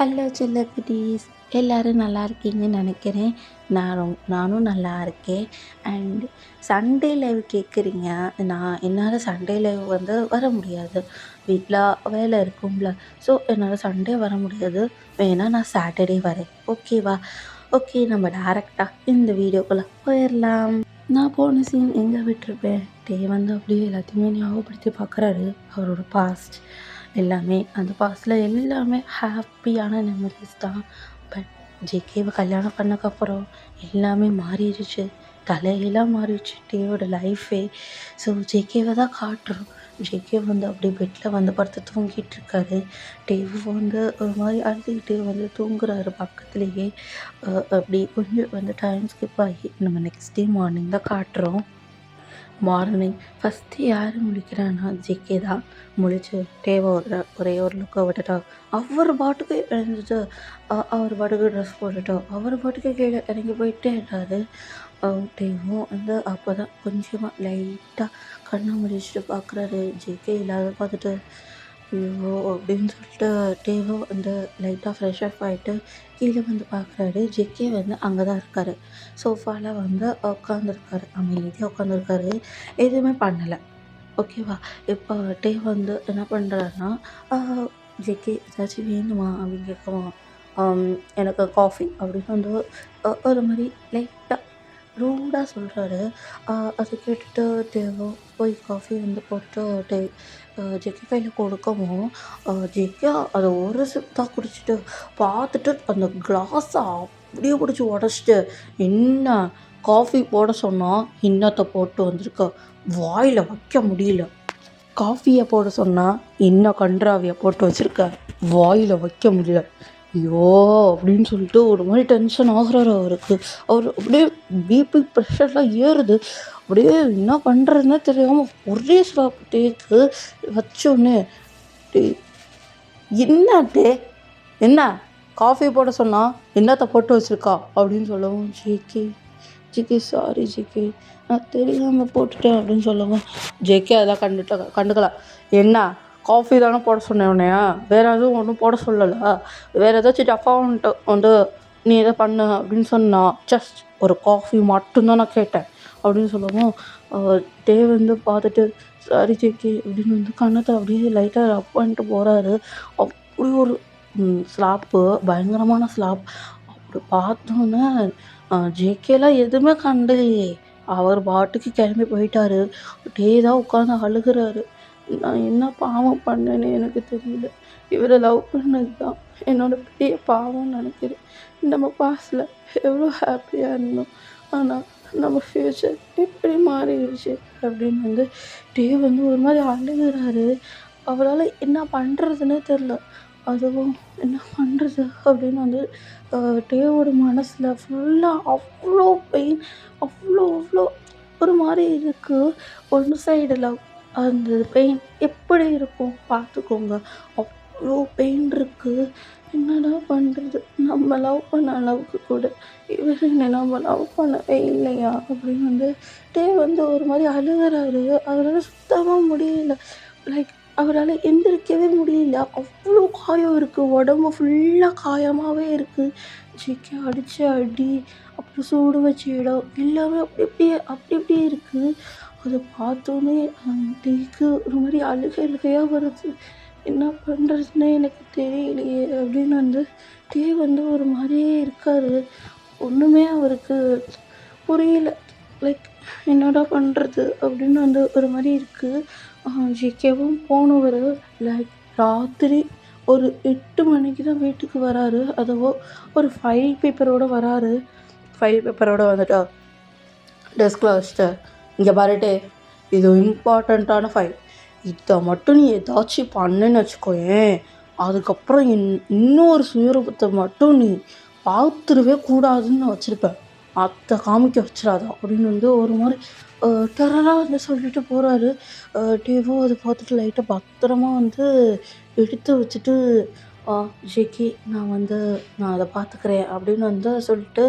Hello செல்லக்குட்டீஸ், எல்லோரும் நல்லா இருக்கீங்கன்னு நினைக்கிறேன். நானும் நல்லா இருக்கேன். அண்ட் சண்டே லைவ் கேட்குறீங்க. என்னால் சண்டே லைவ் வர முடியாது, வீட்டில் வேலை இருக்கும்ல. ஸோ என்னால் சண்டே வர முடியாது. வேணால் நான் சாட்டர்டே வரேன், ஓகேவா? ஓகே, நம்ம டேரெக்டாக இந்த வீடியோக்குள்ளே போயிடலாம். நான் போன சீன் எங்கே விட்டுருப்பேன்? அப்படியே எல்லாத்தையுமே ஞாபகப்படுத்தி பார்க்குறாரு. அவரோட பாஸ்ட் எல்லாமே, அந்த பாஸ்டில் எல்லாமே ஹாப்பியான மெமரிஸ் தான். பட் ஜேகேவை கல்யாணம் பண்ணக்கப்புறம் எல்லாமே மாறிடுச்சு, தலையெல்லாம் மாறிடுச்சு டேவோட லைஃபே. ஸோ ஜேகேவை தான் காட்டுறோம். ஜேகே அப்படியே பெட்டில் படுத்து தூங்கிட்டு இருக்காரு. டேவு ஒரு மாதிரி அழுதுகிட்டே தூங்குறாரு பக்கத்துலேயே. அப்படி கொஞ்சம் டைம் ஸ்கிப் ஆகி நம்ம நெக்ஸ்ட் டே மார்னிங் தான் காட்டுறோம். மார்னிங் ஃபஸ்ட்டு யார் முழிக்கிறான்னா ஜேகே தான். முழிச்சு டேவை ஒரே ஒரு லுக்கை விட்டுட்டா. அவர் பாட்டுக்கு எழுந்துட்டு அவர் பாட்டுக்கு ட்ரெஸ் போட்டுட்டா. அவர் பாட்டுக்கு கீழே இறங்கி போயிட்டே இருந்தார். டேவும் அப்போ தான் கொஞ்சமாக லைட்டாக கண்ணை முடிச்சுட்டு பார்க்குறாரு. ஜேகே இல்லாத பார்த்துட்டு ஐயோ அப்படின்னு சொல்லிட்டு டேவும் லைட்டாக ஃப்ரெஷ் அப் ஆகிட்டு கீழே பார்க்குறாரு. ஜேகே அங்கே தான் இருக்கார். சோஃபாவில் உட்காந்துருக்காரு, அமைதியாக உட்காந்துருக்காரு, எதுவுமே பண்ணலை, ஓகேவா? இப்போ டே என்ன பண்ணுறாருன்னா, ஜேகே ஏதாச்சும் வேணுமா அப்படின்னு கேட்குவான். எனக்கு காஃபி அப்படின்னு ஒரு மாதிரி லைட்டாக ரூடாக சொல்கிறாரு. அதை கேட்டுட்டு டேவோ போய் காஃபி போட்டு ஜெக்கி கையில் கொடுக்கவும் ஜெக்கி அதை ஒரு சிப் தான் குடிச்சிட்டு பார்த்துட்டு அந்த கிளாஸை அப்படியே பிடிச்சி உடச்சிட்டு, என்ன காஃபி போட சொன்னால் இன்னத்தை போட்டு வந்திருக்க, வாயில் வைக்க முடியல. காஃபியை போட சொன்னால் இன்னும் கன்றாவியை போட்டு வச்சுருக்க, வாயில் வைக்க முடியல. ஐயோ அப்படின்னு சொல்லிட்டு ஒரு மாதிரி டென்ஷன் ஆகுறாரு அவருக்கு. அவர் அப்படியே பிபி ப்ரெஷர்லாம் ஏறுது. அப்படியே என்ன பண்ணுறதுன்னு தெரியாமல் ஒரே ஸ்லாப் டேக்கு வச்சோன்னே, என்னட்டே என்ன காஃபி போட சொன்னால் என்னத்தை போட்டு வச்சுருக்கா அப்படின்னு சொல்லவும், ஜேகே சாரி ஜேகே, நான் தெரியாமல் போட்டுட்டேன் அப்படின்னு சொல்லவும், ஜேகே அதெல்லாம் கண்டுக்கலாம். என்ன காஃபி தானே போட சொன்னேன் உன்னையா, வேறு எதுவும் ஒன்றும் போட சொல்லலை, வேறு ஏதாச்சும் டஃபாக நீ எதை பண்ண அப்படின்னு சொன்னா, ஜஸ்ட் ஒரு காஃபி மட்டும்தான் நான் கேட்டேன் அப்படின்னு சொல்லவும், டே பார்த்துட்டு சாரி ஜேகே அப்படின்னு கண்ணத்தை அப்படியே லைட்டாக ரப் பண்ணிட்டு போகிறாரு. அப்படி ஒரு ஸ்லாப்பு, பயங்கரமான ஸ்லாப். அப்படி பார்த்தோன்னே ஜேகேலாம் எதுவுமே கண்டலையே, அவர் பாட்டுக்கு கிளம்பி போயிட்டாரு. டே தான் உட்காந்து அழுகிறாரு. நான் என்ன பாவம் பண்ணேன்னு எனக்கு தெரியல, இவரை லவ் பண்ணது தான் என்னோட பெரிய பாவம்னு நினைக்கிறேன். நம்ம பாஸ்டில் எவ்வளோ ஹாப்பியாக இருந்தோம், ஆனால் நம்ம ஃப்யூச்சர் எப்படி மாறிடுச்சு அப்படின்னு டே ஒரு மாதிரி அழுகிறாரு. அவரால் என்ன பண்ணுறதுன்னே தெரில. அதுவும் என்ன பண்ணுறது அப்படின்னு டேவோட மனசில் ஃபுல்லாக அவ்வளோ பெயின், அவ்வளோ ஒரு மாதிரி இருக்குது. ஒன்று சைடு லவ், அந்த பெயின் எப்படி இருக்கும் பார்த்துக்கோங்க. அவ்வளோ பெயின் இருக்குது. என்னடா பண்ணுறது, நம்ம லவ் பண்ண அளவுக்கு கூட இவர் என்ன நம்ம லவ் பண்ணவே இல்லையா அப்படின்னு டே ஒரு மாதிரி அழுகிறாரு. அவரால் சுத்தமாக முடியல. லைக் அவரால் எந்திரிக்கவே முடியல. அவ்வளோ காயம் இருக்குது, உடம்பு ஃபுல்லாக காயமாகவே இருக்குது. ஜேகே அடித்த அடி, அப்புறம் சூடு வச்ச இடம் எல்லாமே அப்படி இருக்குது. அதை பார்த்தோன்னே டேக்கு ஒரு மாதிரி அழுகையாக வருது. என்ன பண்ணுறதுன்னே எனக்கு தெரியலையே அப்படின்னு டே ஒரு மாதிரியே இருக்கார். ஒன்றுமே அவருக்கு புரியல. லைக் என்னடா பண்ணுறது அப்படின்னு ஒரு மாதிரி இருக்குது. ஜேகேவும் போனவர் லைக் ராத்திரி ஒரு 8 மணிக்கு தான் வீட்டுக்கு வராரு. அதுவோ ஒரு ஃபைல் பேப்பரோடு வராரு. ஃபைல் பேப்பரோடு வந்துட்டா டெஸ்கில் வச்சுட்டு, இங்கே பாருட்டே, இது இம்பார்ட்டண்ட்டான ஃபைல், இதை மட்டும் நீ ஏதாச்சும் பண்ணுன்னு வச்சுக்கோயேன், அதுக்கப்புறம் இன்னொரு சுயரூபத்தை மட்டும் நீ பார்த்துடவே கூடாதுன்னு வச்சுருப்பேன், அதை காமிக்க வச்சிடாத அப்படின்னு ஒரு மாதிரி டெரராக சொல்லிட்டு போகிறாரு. டேவோ அதை பார்த்துட்டு லைட்டாக பத்திரமா எடுத்து வச்சுட்டு, ஜேகே நான் அதை பார்த்துக்கிறேன் அப்படின்னு சொல்லிட்டு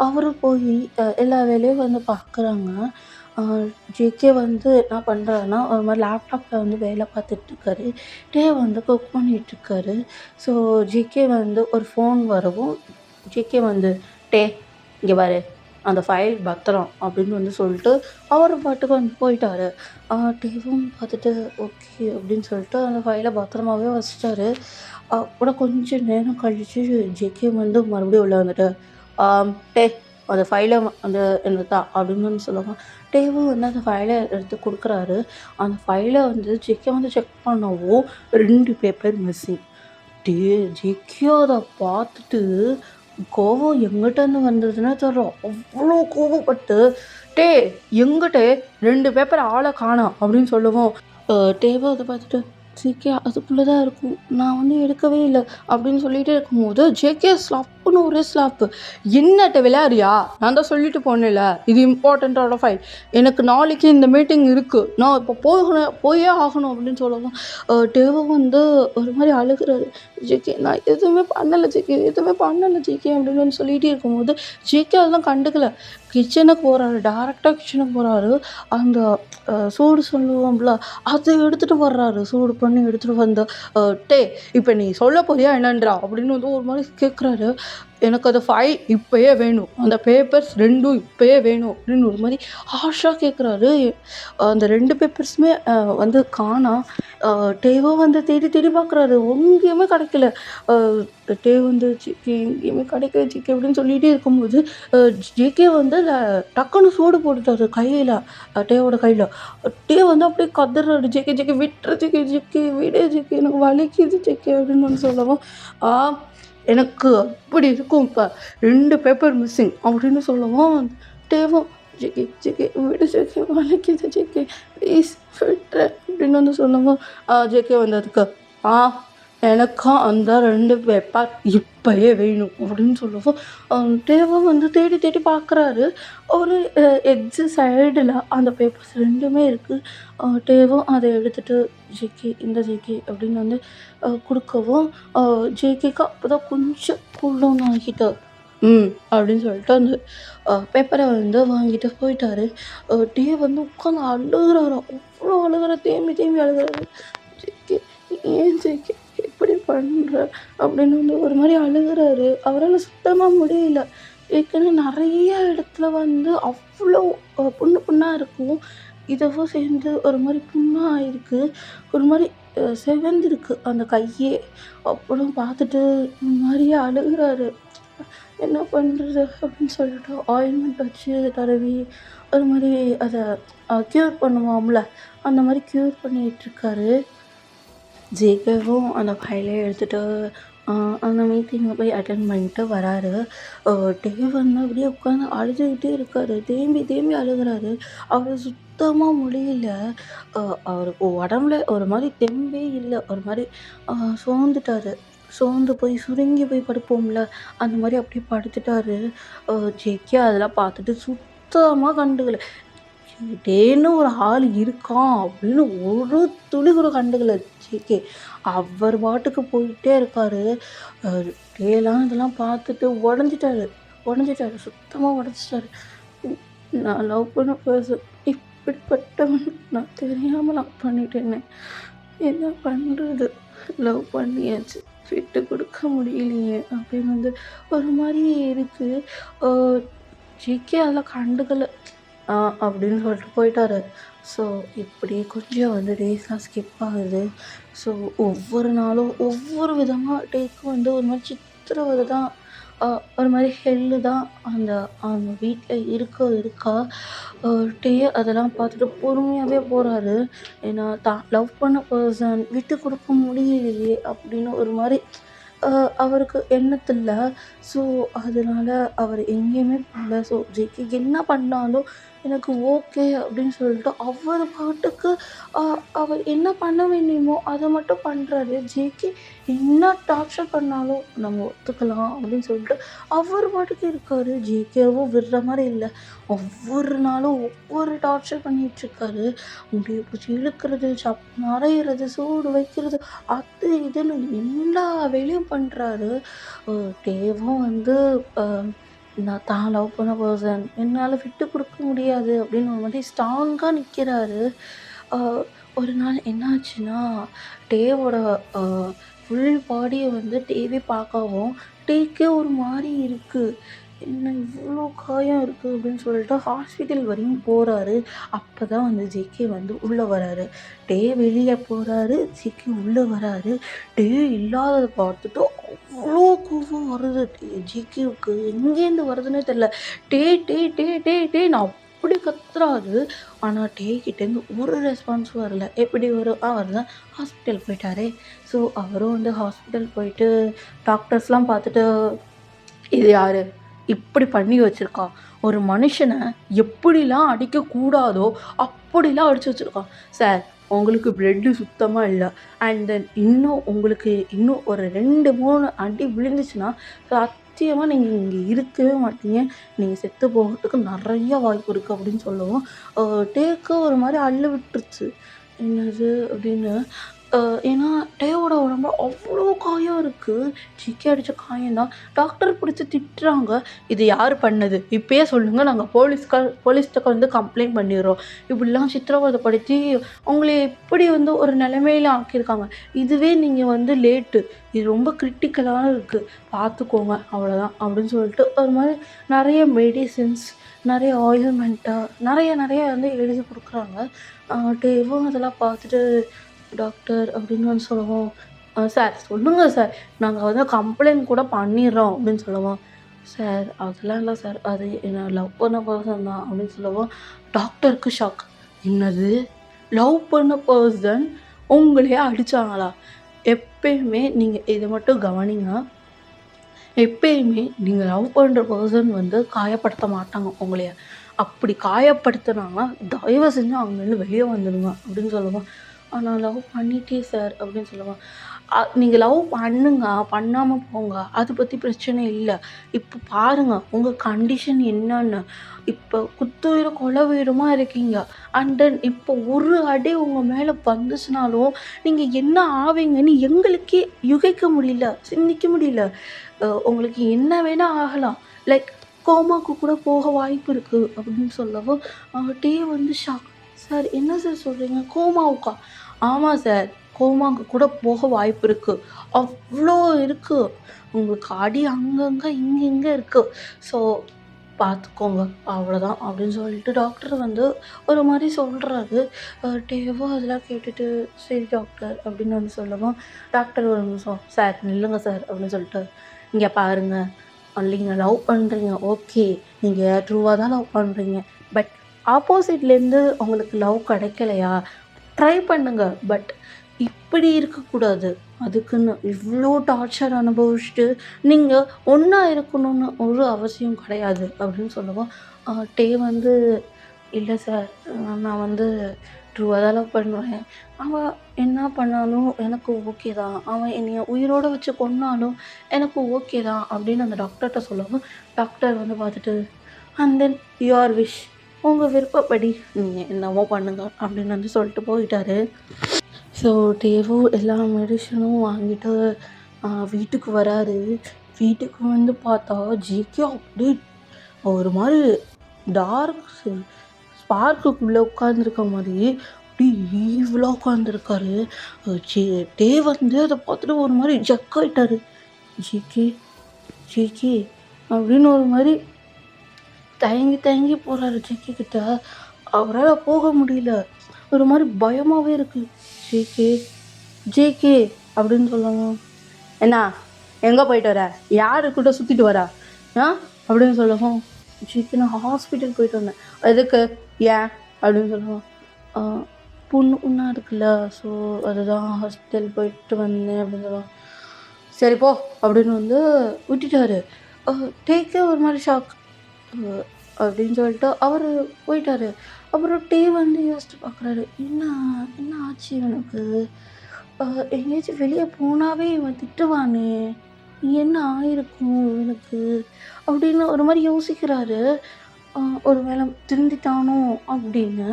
அவரும் போய் எல்லா வேலையும் பார்க்குறாங்க. ஜேகே வந்து என்ன பண்ணுறாருன்னா, ஒரு மாரி லேப்டாப்பில் வந்து வேலை பார்த்துட்ருக்காரு. வந்து குக் பண்ணிகிட்ருக்காரு. ஸோ ஜேகே வந்து ஒரு ஃபோன் வரவும், ஜேகே வந்து, இங்கே பாரு, அந்த ஃபைல் பத்திரம்" அப்படின்னு வந்து சொல்லிட்டு, அவர் பாட்டுக்கு வந்து போயிட்டாரு. டேவும் பார்த்துட்டு, ஓகே அப்படின்னு சொல்லிட்டு அந்த ஃபைலை பத்திரமாவே வச்சுட்டாரு. அப்புறம் கொஞ்சம் நேரம் கழிச்சு ஜேகே வந்து மறுபடியும் உள்ள வந்துட்டு, "டேய், அந்த ஃபைலை வந்து எனக்கு தா" அப்படின்னு வந்து சொல்லுவான். டேவும் வந்து அந்த ஃபைலை எடுத்து குடுக்குறாரு. அந்த ஃபைலை வந்து ஜேகே வந்து செக் பண்ணவும் 2 பேப்பர் மிஸ்ஸிங். ஜேகே அத பார்த்துட்டு கோவம் எங்கிட்டேருந்து வந்ததுன்னே தெரியல. அவ்ளோ கோவப்பட்டு, "டேய், எங்கிட்டு 2 பேப்பர் ஆள காணோம்" அப்படின்னு சொல்லவும், டேவும் அத பார்த்துட்டு, "ஜேகே அதுக்குள்ள தான் இருக்கும். நான் வந்து எடுக்கவே இல்ல" அப்படின்னு சொல்லிட்டே இருக்கும்போது, ஜேகே ஸ்லப்புன்னு ஒரே ஸ்லாப்பு. "என்னட்ட விளையாடுறியா? நான் தான் சொல்லிட்டு போனேன்ல, இது இம்பார்ட்டன்ட்டான ஃபைல். எனக்கு நாளைக்கு இந்த மீட்டிங் இருக்கு. நான் இப்போ போயே ஆகணும்" அப்படின்னு சொல்லவும், டேவும் வந்து ஒரு மாரி அழுகுறாரு. "ஜேகே, நான் எதுவுமே பண்ணல ஜேகே, எதுவுமே பண்ணல ஜேகே" அப்படின்னு வந்து சொல்லிட்டே இருக்கும்போது, ஜேகே அதெல்லாம் கண்டுக்கல. கிச்சனுக்கு போறாரு. டைரக்ட்டா கிச்சனுக்கு போறாரு. அந்த சூடு சொல்லுவோம்ல, அத எடுத்துட்டு வர்றாரு. சூடு பண்ணி எடுத்துட்டு வந்து, அ "டேய், இப்ப நீ சொல்லப் போறியா என்னன்றா?" அப்படின்னு வந்து ஒரு மாரி கேட்குறாரு. "எனக்கு அந்த ஃபைல் இப்பயே வேணும். அந்த பேப்பர்ஸ் 2ம் இப்பயே வேணும்" அப்படின்னு ஒரு மாரி ஹார்ஷா கேட்குறாரு. அந்த 2 பேப்பர்ஸுமே வந்து காணோம். டேவும் வந்து தேடி தேடி பார்க்குறாரு. எங்கேயுமே கிடைக்கல. அ டேவ் வந்து, "ஜேகே, எங்கேயுமே கிடைக்கல ஜேகே" அப்படின்னு சொல்லிட்டே இருக்கும்போது, அ ஜேகே வந்து டக்குன்னு சூடு போட்டுட்டாரு கையில, டேவோட கையில. டேவ் வந்து அப்படியே கதறாரு. "ஜேகே, ஜேகே விட்ரு ஜேகே, ஜேகே விடு ஜேகே, எனக்கு வலிக்குது ஜேகே" அப்படின்னு வந்து சொல்லவும், "ஆ, எனக்கு அப்படி இருக்கும் இப்ப. 2 பேப்பர் மிஸ்ஸிங்" அப்படின்னு சொல்லவும், டேவும், "ஜேகே, ஜேகே விடு ஜேகே, வலிக்குது ஜேகே, ப்ளீஸ் விட்ரு" அப்படின்னு வந்து சொல்லவும், ஜேகே வந்து அதுக்கு, "ஆ, எனக்கும் அந்த 2 பேப்பர் இப்பயே வேணும்" அப்படின்னு சொல்லவும், டேவும் வந்து தேடி தேடி பார்க்குறாரு. ஒரு எட்ஜ் சைடுல அந்த பேப்பர்ஸ் 2மே இருக்கு. டேவும் அத எடுத்துட்டு, "ஜேகே, இந்த ஜேகே" அப்படின்னு வந்து குடுக்கவும், அ ஜேகேக்கு அப்பதான் கொஞ்சம் கூல் டவுன் ஆகிட்டு, அப்படின்னு சொல்லிட்டு அந்த பேப்பர வந்து வாங்கிட்டு போயிட்டாரு. டேவ் வந்து உட்காந்து அழுகுறாரு. அவ்ளோ அழுகுறாரு. தேம்பி தேம்பி அழுகுறாரு. "ஜேகே, ஏன் ஜேகே இப்படி பண்ற?" அப்படின்னு வந்து ஒரு மாரி அழுகுறாரு. அவரால சுத்தமா முடியல. ஏற்கனவே நெறைய இடத்துல வந்து அவ்ளோ புண்ணு புண்ணா இருக்கும். இதுவும் சேர்ந்து ஒரு மாரி புண்ணா ஆயிருக்கு. ஒரு மாரி செவந்திருக்கு அந்த கையே. அப்புறம் பார்த்துட்டு ஒரு மாரியே அழுகுறாரு. என்ன பண்றது? அப்படின்னு சொல்லிட்டு ஆயின்மெண்ட் வச்சு தடவி ஒரு மாரி அத க்யூர் பண்ணுவோம்ல, அந்த மாரி க்யூர் பண்ணிட்டுருக்காரு. ஜேகேவும் அந்த ஃபைல எடுத்துட்டு அ அந்த மீட்டிங்க போய் அட்டெண்ட் பண்ணிட்டு வராரு. அ டேவ் வந்து அப்படியே உட்காந்து அழுதுகிட்டே இருக்காரு. தேம்பி தேம்பி அழுகுறாரு. அவரு சுத்தமா முடியல. அ அவருக்கு உடம்புல ஒரு மாரி தெம்பே இல்ல. ஒரு மாரி அ சோர்ந்துட்டாரு. சோர்ந்து போய் சுருங்கி போய் படுப்போம்ல, அந்த மாரி அப்படியே படுத்துட்டாரு. அ ஜேகே அதெல்லாம் பார்த்துட்டு சுத்தமா கண்டுக்கல. டேன்னு ஒரு ஆள் இருக்கான் அப்படின்னு ஒரு துளி கூட கண்டுக்கல ஜேகே. அவர் பாட்டுக்கு போயிட்டே இருக்காரு. அ டேலாம் இதெல்லாம் பார்த்துட்டு உடஞ்சிட்டாரு. சுத்தமா உடஞ்சிட்டாரு. நான் லவ் பண்ண பர்சன் இப்படிப்பட்டவன் நான் தெரியாம லவ் பண்ணிட்டேனே. என்ன பண்றது? லவ் பண்ணியாச்சு. விட்டு கொடுக்க முடியலையே அப்படின்னு வந்து ஒரு மாரி இருக்கு. அ ஜேகே அதெல்லாம் கண்டுக்கல. ஆ அப்படின்னு சொல்லிட்டு போயிட்டாரு. ஸோ இப்படி கொஞ்சம் வந்து டேஸ்லாம் ஸ்கிப் ஆகுது. ஸோ ஒவ்வொரு நாளும் ஒவ்வொரு விதமா டேக்கு வந்து ஒரு மாரி சித்திரவதை தான். அ ஒரு மாரி ஹெல்லு தான் அந்த அவங்க வீட்ல இருக்கா. அ டே அதெல்லாம் பார்த்துட்டு பொறுமையாவே போறாரு. ஏன்னா தான் லவ் பண்ண பர்சன் விட்டு கொடுக்க முடியலையே அப்படின்னு ஒரு மாரி அ அவருக்கு எண்ணத்துல. ஸோ அதனால அவர் எங்கேயுமே போல. ஸோ ஜேகே என்ன பண்ணாலும் எனக்கு ஓகே அப்படின்னு சொல்லிட்டு அவர் பாட்டுக்கு அ அவர் என்ன பண்ண வேண்டியமோ அத மட்டும் பண்றாரு. ஜேகே என்ன டார்ச்சர் பண்ணாலும் நம்ம ஒத்துக்கலாம் அப்படின்னு சொல்லிட்டு அவர் பாட்டுக்கு இருக்காரு. ஜேகேவும் விடுற மாரி இல்ல. ஒவ்வொரு நாளும் ஒவ்வொரு டார்ச்சர் பண்ணிட்டுருக்காரு. முடிய பிடிச்சி இழுக்கிறது, அரையிறது, சூடு வைக்கிறது, அது இதுன்னு எல்லா வேலையும் பண்றாரு. அ டேவும் வந்து அ நான் தான் லவ் பண்ண பர்சன் என்னால் விட்டு கொடுக்க முடியாது அப்படின்னு ஒரு மாதிரி ஸ்ட்ராங்காக நிற்கிறாரு. ஒரு நாள் என்ன ஆச்சுன்னா, டேவோட ஃபுல் பாடியை வந்து டேவே பார்க்கவும், டேக்கே ஒரு மாதிரி இருக்குது. என்ன இவ்வளோ காயம் இருக்குது அப்படின்னு சொல்லிட்டு ஹாஸ்பிட்டல் வரையும் போகிறாரு. அப்போ தான் வந்து ஜேகே வந்து உள்ளே வராரு. டே வெளியே போகிறாரு, ஜேகே உள்ளே வராரு. டே இல்லாததை பார்த்துட்டு அவ்வளோ கோவம் வருது ஜேகேவுக்கு. எங்கேருந்து வருதுன்னே தெரில. டே டே டே டே டே நான் அப்படி கத்துறாரு. ஆனால் டே கிட்டேருந்து ஒரு ரெஸ்பான்ஸும் வரல. எப்படி வரும்? அவர் தான் ஹாஸ்பிட்டல் போயிட்டாரே. ஸோ அவரும் வந்து ஹாஸ்பிட்டல் போயிட்டு டாக்டர்ஸ்லாம் பார்த்துட்டு, இது யார் இப்படி பண்ணி வச்சுருக்கான், ஒரு மனுஷனை எப்படிலாம் அடிக்கக்கூடாதோ அப்படிலாம் அடித்து வச்சுருக்கான். சார் உங்களுக்கு பிளட்டு சுத்தமாக இல்லை. அண்ட் தென் உங்களுக்கு இன்னும் ஒரு 2-3 அடி விழுந்துச்சுன்னா சத்தியமாக நீங்கள் இங்கே இருக்கவே மாட்டீங்க. நீங்கள் செத்து போகிறதுக்கு நிறைய வாய்ப்பு இருக்குது அப்படின்னு சொல்லவும், டேக்கு ஒரு மாதிரி அள்ளு விட்டுருச்சு. என்னது அப்படின்னு. ஏன்னா டேவோட உடம்புல அவ்வளோ காயம் இருக்குது. ஜிக்கி அடித்த காயம் தான். டாக்டர் பிடிச்சி திட்டுறாங்க. இது யார் பண்ணது? இப்பயே சொல்லுங்கள், நாங்கள் போலீஸ்கிட்ட வந்து கம்ப்ளைண்ட் பண்ணிடுறோம். இப்படிலாம் சித்திரவதைப்படுத்தி உங்களை எப்படி வந்து ஒரு நிலைமையில ஆக்கியிருக்காங்க. இதுவே நீங்கள் வந்து லேட்டு. இது ரொம்ப கிரிட்டிக்கலாக இருக்குது. பார்த்துக்கோங்க அவ்வளோதான் அப்படின்னு சொல்லிட்டு ஒரு மாதிரி நிறைய மெடிசின்ஸ், நிறைய ஆயில்மெண்ட்டு, நிறைய வந்து எழுதி கொடுக்குறாங்க. டேவும் அதெல்லாம் பார்த்துட்டு, டாக்டர் அப்படின்னு வந்து சொல்லவும், சார் சொல்லுங்கள் சார், நாங்கள் வந்து கம்ப்ளைண்ட் கூட பண்ணிடுறோம் அப்படின்னு சொல்லவும், சார் அதெல்லாம் இல்லை சார், அது என்ன லவ் பண்ண பர்சன் தான் அப்படின்னு சொல்லவும், டாக்டருக்கு ஷாக். என்னது லவ் பண்ண பர்சன் உங்களையே அடித்தாங்களா? எப்பயுமே நீங்கள் இதை மட்டும் கவனிங்க. எப்பயுமே நீங்கள் லவ் பண்ணுற பர்சன் வந்து காயப்படுத்த மாட்டாங்க உங்களைய. அப்படி காயப்படுத்தினாங்கன்னா தயவு செஞ்சு அங்கேருந்து வெளியே வந்துடுங்க அப்படின்னு சொல்லுவோம். நான் லவ் பண்ணிட்டேன் சார் அப்படின்னு சொல்லுவேன். நீங்கள் லவ் பண்ணுங்க, பண்ணாமல் போங்க, அதை பற்றி பிரச்சனை இல்லை. இப்போ பாருங்கள் உங்கள் கண்டிஷன் என்னன்னு. இப்போ குத்துயிர கொலை வீரமா இருக்கீங்க. அண்ட் தென் இப்போ ஒரு அடி உங்கள் மேலே வந்துச்சுனாலும் நீங்கள் என்ன ஆவீங்கன்னு எங்களுக்கே யூகிக்க முடியல, சிந்திக்க முடியல. உங்களுக்கு என்ன வேணால் ஆகலாம். லைக் கோமாக்கு கூட போக வாய்ப்பு இருக்குது அப்படின்னு சொல்லவும், டே வந்து ஷாக். சார் என்ன சார் சொல்கிறீங்க? கோமாவுக்கா? ஆமாம் சார், கோமாக்கு கூட போக வாய்ப்பு இருக்குது. அவ்வளோ இருக்குது. உங்களுக்கு அடி அங்கங்கே இங்கே இருக்குது. ஸோ பார்த்துக்கோங்க அவ்வளோதான் அப்படின்னு சொல்லிட்டு டாக்டர் வந்து ஒரு மாதிரி சொல்கிறாரு. டேவோ அதெல்லாம் கேட்டுட்டு சரி டாக்டர் அப்படின்னு வந்து சொல்லவும், டாக்டர் ஒரு நிமிஷம் சார் நில்லுங்க சார் அப்படின்னு சொல்லிட்டு, இங்கே பாருங்கள், நீங்கள் லவ் பண்ணுறீங்க ஓகே, நீங்கள் ட்ரூவாக தான் லவ் பண்ணுறீங்க. பட் ஆப்போசிட்லேருந்து உங்களுக்கு லவ் கிடைக்கலையா? ட்ரை பண்ணுங்க. பட் இப்படி இருக்கக்கூடாது. அதுக்குன்னு இவ்வளோ டார்ச்சர் அனுபவிச்சுட்டு நீங்கள் ஒன்றா இருக்கணும்னு ஒரு அவசியம் கிடையாது அப்படின்னு சொல்லவும், டே வந்து இல்லை சார், நான் வந்து ட்ரூவாக தான் லவ் பண்ணுவேன். அவன் என்ன பண்ணாலும் எனக்கு ஓகே தான். அவன் என்னைய உயிரோடு வச்சு கொன்னாலும் எனக்கு ஓகே தான் அப்படின்னு அந்த டாக்டர்கிட்ட சொல்லவும், டாக்டர் வந்து பார்த்துட்டு, அண்ட் தென் யுவர் விஷ், உங்கள் விருப்பப்படி நீங்கள் என்னவோ பண்ணுங்க அப்படின்னு வந்து சொல்லிட்டு போயிட்டாரு. ஸோ டேவோ எல்லா மெடிசனும் வாங்கிட்டு வீட்டுக்கு வராரு. வீட்டுக்கு வந்து பார்த்தா ஜிகே அப்படியே ஒரு மாதிரி டார்க் ஸ்பார்க்குள்ளே உட்காந்துருக்க மாதிரி அப்படியே ஈவலாக உட்காந்துருக்காரு. டே வந்து அதை பார்த்துட்டு ஒரு மாதிரி ஜக் ஆகிட்டாரு. ஜிகே ஜிகே அப்படின்னு ஒரு மாதிரி தயங்கி போகிறாரு ஜிகே கிட்ட. அவரால் போக முடியல. ஒரு மாதிரி பயமாகவே இருக்குது. ஜேகே அப்படின்னு சொல்லவும், என்ன எங்கே போயிட்டு வர, யாருக்கிட்ட சுற்றிட்டு வரா அப்படின்னு சொல்லவும், ஜேகே நான் ஹாஸ்பிட்டல் போயிட்டு வந்தேன். எதுக்கு, ஏன் அப்படின்னு சொல்லுவோம். புண்ணு ஒன்றா இருக்குல்ல, ஸோ அதுதான் ஹாஸ்பிட்டல் போயிட்டு வந்தேன் அப்படின்னு சொல்லுவோம். சரி போ அப்படின்னு வந்து விட்டுட்டாரு. டேக்கே ஒரு மாதிரி ஷாக் அப்படின்னு சொல்லிட்டு அவர் போயிட்டாரு. அப்புறம் டே வந்து யோசிச்சு பார்க்குறாரு, என்ன ஆச்சு இவனுக்கு? எங்கேயாச்சும் வெளியே போனாவே இவன் திட்டுவானே, என்ன ஆயிருக்கும் இவனுக்கு அப்படின்னு ஒரு மாதிரி யோசிக்கிறாரு. ஒரு வேளை திருந்திட்டானோ அப்படின்னு.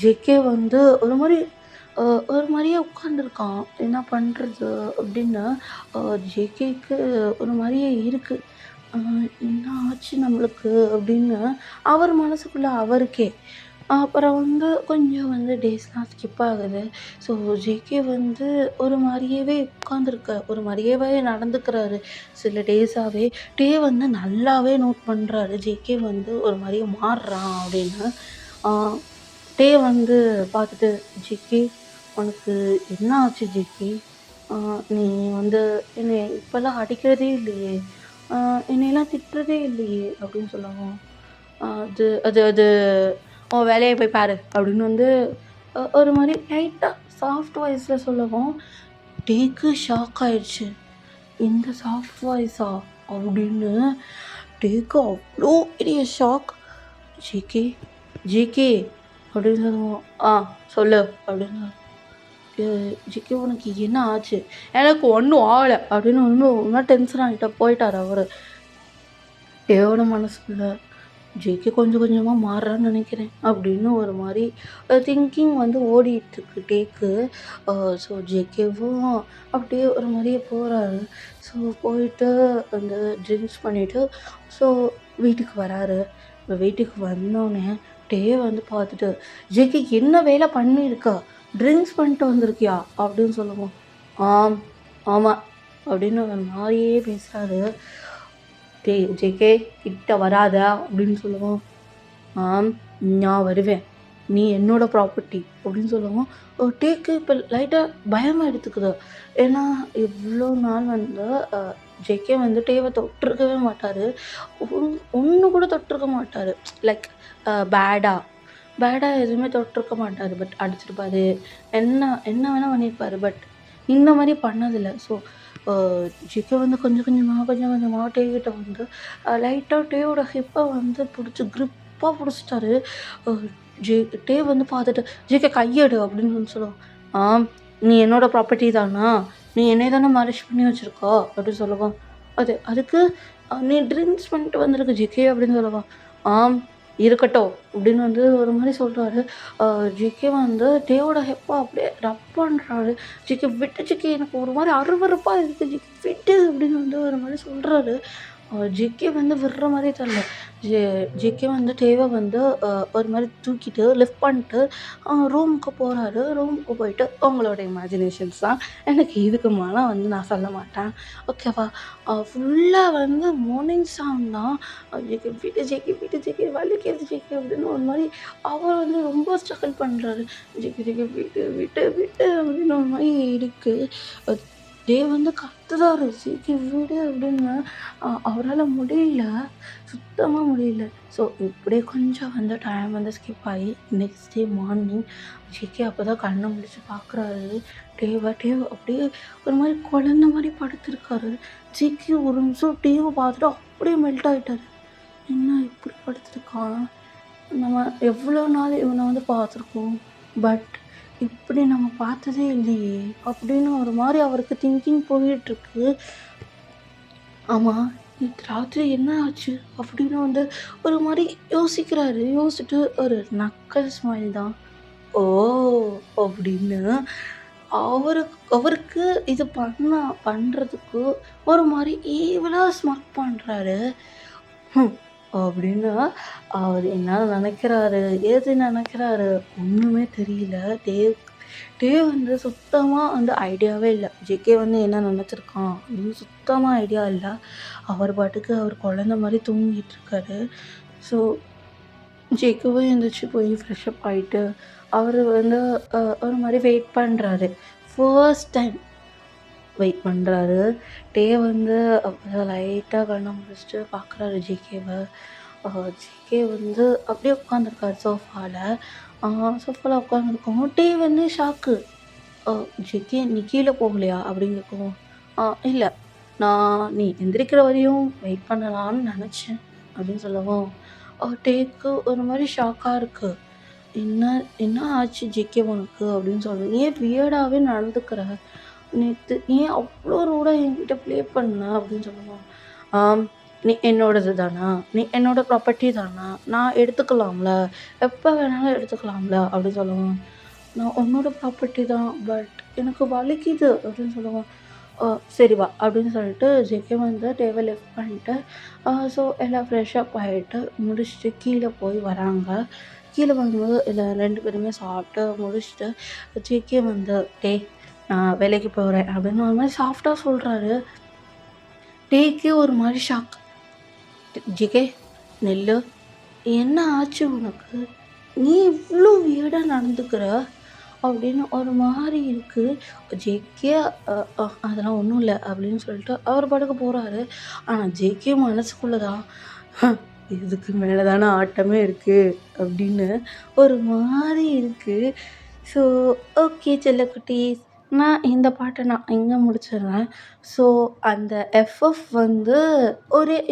ஜேகே வந்து ஒரு மாதிரியே உட்காந்துருக்கான். என்ன பண்ணுறது அப்படின்னு ஜேகேக்கு ஒரு மாதிரியே இருக்குது. என்ன ஆச்சு நம்மளுக்கு அப்படின்னு அவர் மனசுக்குள்ள அவருக்கே. அப்புறம் வந்து கொஞ்சம் வந்து டேஸ்லாம் ஸ்கிப் ஆகுது. ஸோ ஜேகே வந்து ஒரு மாரியவே ஒரு மாரியவே நடந்துக்கிறாரு. சில டேஸாவே. வந்து நல்லாவே நோட் பண்றாரு. ஜேகே வந்து ஒரு மாரி மாறுறான் அப்படின்னு. ஆ வந்து பார்த்துட்டு, "ஜேகே உனக்கு என்ன ஆச்சு ஜேகே? நீ வந்து என்னைய இப்பலாம் அடிக்கிறதே இல்லையே! ஆ என்னையெல்லாம் திட்டுறதே இல்லையே!" அப்படின்னு சொல்லவும், அது அது அது "உன் வேலைய போய் பாரு" அப்படின்னு வந்து ஒரு மாரி லைட்டா சாஃப்ட் வாய்ஸ்ல சொல்லவும், டேக்கு ஷாக் ஆயிடுச்சு. "இந்த சாஃப்ட் வாய்ஸா?" அப்படின்னு டேக்கு அவ்ளோ பெரிய ஷாக். "ஜேகே, ஜேகே" அப்படின்னு சொல்லவும், சொல்லு" அப்படின்னு. "ஜிக்கி உனக்கு என்ன ஆச்சு?" "எனக்கு ஒன்றும் ஆகல" அப்படின்னு இன்னும் டென்ஷன் ஆகிட்ட போயிட்டாரு அவரு. தேவோட மனசுக்குள்ள ஜேகே கொஞ்சம் கொஞ்சமா மாறுறான்னு நினைக்கிறேன் அப்படின்னு ஒரு மாதிரி திங்கிங் வந்து ஓடிட்டுருக்கு டேக்கு. ஸோ ஜேகேவும் அப்படியே ஒரு மாதிரியே போகிறாரு. ஸோ போயிட்டு அந்த ட்ரிங்க்ஸ் பண்ணிவிட்டு ஸோ வீட்டுக்கு வராரு. இப்போ வீட்டுக்கு வந்தோடனே டே வந்து பார்த்துட்டு, "ஜேகே என்ன வேலை பண்ணியிருக்கா? ட்ரிங்க்ஸ் பண்ணிட்டு வந்திருக்கியா?" அப்படின்னு சொல்லுவோம். ஆமாம்" அப்படின்னு ஒரு மாதிரியே பேசுகிறாரு. ஜேகே கிட்ட வராத அப்படின்னு சொல்லுவோம். நான் வருவேன், நீ என்னோட ப்ராப்பர்ட்டி அப்படின்னு சொல்லுவோம். டேக்கு இப்போ லைட்டாக பயமாக எடுத்துக்குது. ஏன்னா இவ்வளோ நாள் வந்து ஜேகே வந்து டேவை தொட்டிருக்கவே மாட்டார். ஒன்று கூட தொட்டிருக்க மாட்டார். லைக் பேடாக எதுவுமே தொட்டிருக்க மாட்டார். பட் அடிச்சிருப்பாரு, என்ன என்ன வேணால் பண்ணியிருப்பாரு. பட் இந்த மாதிரி பண்ணதில்லை. ஸோ ஜிகே வந்து கொஞ்சம் கொஞ்சமாக டேகிட்ட வந்து லைட்டாக டேவோட ஹிப்பை வந்து பிடிச்சி க்ரிப்பாக பிடிச்சிட்டாரு. டே வந்து பார்த்துட்டு, "ஜிகே கையெடு" அப்படின்னு வந்து சொல்லுவான். "நீ என்னோட ப்ராப்பர்ட்டி தானா? நீ என்னைய தானே மேரேஜ் பண்ணி வச்சுருக்கா" அப்படின்னு சொல்லுவான். அதுக்கு "நீ ட்ரிங்க்ஸ் பண்ணிட்டு வந்திருக்க ஜிகே" அப்படின்னு சொல்லுவான். இருக்கட்டும் அப்படின்னு வந்து ஒரு மாதிரி சொல்கிறாரு. ஜிகே வந்து டேவோட ஹிப்பை அப்படியே ரப் பண்ணுறாரு. "ஜிகே விட்டு ஜிகே, எனக்கு ஒரு மாதிரி அருவருப்பாக இருக்குது ஜிகே விட்டு" அப்படின்னு வந்து ஒரு மாதிரி சொல்கிறாரு. ஜிகே வந்து விடுற மாதிரியே தெரில. ஜிகே வந்து டேவை வந்து ஒரு மாதிரி தூக்கிட்டு லிஃப்ட் பண்ணிட்டு ரூமுக்கு போகிறாரு. ரூமுக்கு போயிட்டு உங்களோட இமேஜினேஷன்ஸ் தான், எனக்கு இதுக்கு மேலே வந்து நான் சொல்ல மாட்டேன், ஓகேவா? ஃபுல்லாக வந்து மார்னிங் சாங் தான். ஜிகே விட்டு ஜிகே விட்டு ஜிகே வலிக்கிறது ஜிகே அப்படின்னு ஒரு மாதிரி அவர் வந்து ரொம்ப ஸ்ட்ரகிள் பண்ணுறாரு. ஜிகே ஜிகே விட்டு விட்டு விட்டு அப்படின்னு ஒரு மாதிரி இருக்குது. வந்து கத்துறாரு, "ஜிகே விடு" அப்படின்னு. அவரால் முடியல, சுத்தமாக முடியல. ஸோ இப்படியே கொஞ்சம் வந்து டைம் வந்து ஸ்கிப் ஆகி நெக்ஸ்ட் டே மார்னிங் ஜிகே அப்போ தான் கண்ணை முழிச்சு பார்க்குறாரு. டேவ் அப்படியே ஒரு மாதிரி குழந்த மாதிரி படுத்திருக்காரு. ஜிகே ஒரு நிமிஷம் டேவை பார்த்துட்டு அப்படியே மெல்ட் ஆகிட்டாரு. என்ன இப்படி படுத்திருக்கான்? நம்ம எவ்வளோ நாள் இவனை வந்து பார்த்துருக்கோம், பட் இப்படி நம்ம பார்த்ததே இல்லையே அப்படின்னு ஒரு மாதிரி அவருக்கு திங்கிங் போயிட்டுருக்கு. ஆமாம், நேற்று ராத்திரி என்ன ஆச்சு அப்படின்னு வந்து ஒரு மாதிரி யோசிக்கிறாரு. யோசிச்சுட்டு ஒரு நக்கல் ஸ்மைல் தான். "ஓ" அப்படின்னு அவருக்கு இது பண்ணுறதுக்கு ஒரு மாதிரி ஈவலாக ஸ்மக் பண்ணுறாரு. அப்படின்னு அவர் என்ன நினைக்கிறாரு, ஏது நினைக்கிறாரு ஒன்றுமே தெரியல. வந்து சுத்தமாக வந்து ஐடியாவே இல்லை. ஜேகே வந்து என்ன நினச்சிருக்கான் அப்படின்னு சுத்தமாக ஐடியா இல்லை. அவர் பாட்டுக்கு அவர் குழந்த மாதிரி தூங்கிட்டுருக்காரு. ஸோ ஜேகேவும் எழுந்திரிச்சு போய் ஃப்ரெஷ்அப் ஆகிட்டு அவர் வந்து ஒரு மாதிரி வெயிட் பண்ணுறாரு. ஃபர்ஸ்ட் டைம் வெயிட் பண்ணுறாரு. வந்து லைட்டாக கண்ணை முடிச்சுட்டு பார்க்குறாரு ஜேகேவை. ஜேகே வந்து அப்படியே உட்காந்துருக்காரு சோஃபாவில் உட்காந்துருக்கவும் வந்து ஷாக்கு. ஜேகே நீ கீழே போகலையா அப்படின்னு கேட்கவும், இல்லை நீ எந்திரிக்கிற வரையும் வெயிட் பண்ணலான்னு நினச்சேன் அப்படின்னு சொல்லவும், டேக்கு ஒரு மாதிரி ஷாக்காக இருக்குது. என்ன என்ன ஆச்சு ஜேகே உனக்கு அப்படின்னு சொல்லுவேன். ஏன் வியர்டாகவே நடந்துக்கிற, நேற்று ஏன் அவ்வளோ ரூடாக என்கிட்ட ப்ளே பண்ண அப்படின்னு சொல்லுவோம். நீ என்னோடது தானா, நீ என்னோட ப்ராப்பர்ட்டி தானா, நான் எடுத்துக்கலாம்ல, எப்போ வேணாலும் எடுத்துக்கலாம்ல அப்படின்னு சொல்லுவோம். நான் உன்னோட ப்ராப்பர்ட்டி தான், பட் எனக்கு வலிக்குது அப்படின்னு சொல்லுவோம். சரி வா அப்படின்னு சொல்லிட்டு ஜேகே வந்து டேபிள் லிஃப்ட் பண்ணிட்டு ஸோ எல்லாம் ஃப்ரெஷ்ஷப் ஆகிட்டு முடிச்சுட்டு கீழே போய் வராங்க. கீழே வரும்போது இல்லை 2 பேருமே சாப்பிட்டு முடிச்சுட்டு ஜேகே வந்து டேய் நான் வேலைக்கு போகிறேன் அப்படின்னு ஒரு மாதிரி சாஃப்டாக சொல்கிறாரு. டேக்கே ஒரு மாதிரி ஷாக். ஜேகே நெல்லு என்ன ஆச்சு உனக்கு? நீ இவ்வளோ வியர்டாக நடந்துக்கிற அப்படின்னு ஒரு மாதிரி இருக்குது. ஜேகே அதெல்லாம் ஒன்றும் இல்லை அப்படின்னு சொல்லிட்டு அவர் பாட்டுக்கு போகிறாரு. ஆனால் ஜேகே மனசுக்குள்ளே தான் இதுக்கு மேலே தானே ஆட்டமே இருக்குது அப்படின்னு ஒரு மாதிரி இருக்குது. ஸோ ஓகே செல்லக்குட்டீஸ், நான் இந்த பாட்டை நான் இங்கே முடிச்சிடுறேன். ஸோ அந்த எஃப்எஃப் வந்து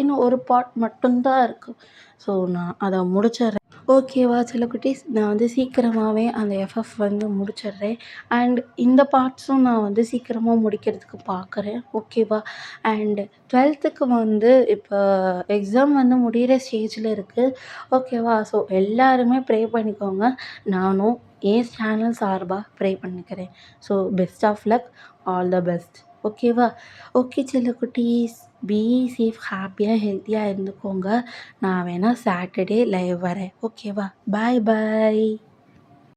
இன்னும் ஒரு பார்ட் மட்டும்தான் இருக்குது. ஸோ நான் அதை முடிச்சிடுறேன். ஓகேவா செல்லக்குட்டீஸ், நான் வந்து சீக்கிரமாகவே அந்த எஃப்எஃப் வந்து முடிச்சிடுறேன். அண்ட் இந்த பார்ட்ஸும் நான் வந்து சீக்கிரமாக முடிக்கிறதுக்கு பார்க்குறேன். ஓகேவா? அண்டு 12th வந்து இப்போ எக்ஸாம் வந்து முடிகிற ஸ்டேஜில் இருக்குது. ஓகேவா? ஸோ எல்லாருமே ப்ரே பண்ணிக்கோங்க. நானும் என் சேனல் சார்பாக ப்ரே பண்ணிக்கிறேன். So best of luck, all the best. ஓகேவா? ஓகே செல்லக்குட்டீஸ், பி சேஃப், ஹாப்பியாக ஹெல்த்தியாக இருந்துக்கோங்க. நான் வேணால் சாட்டர்டே லைவ் வரேன். ஓகேவா? பாய் பாய்.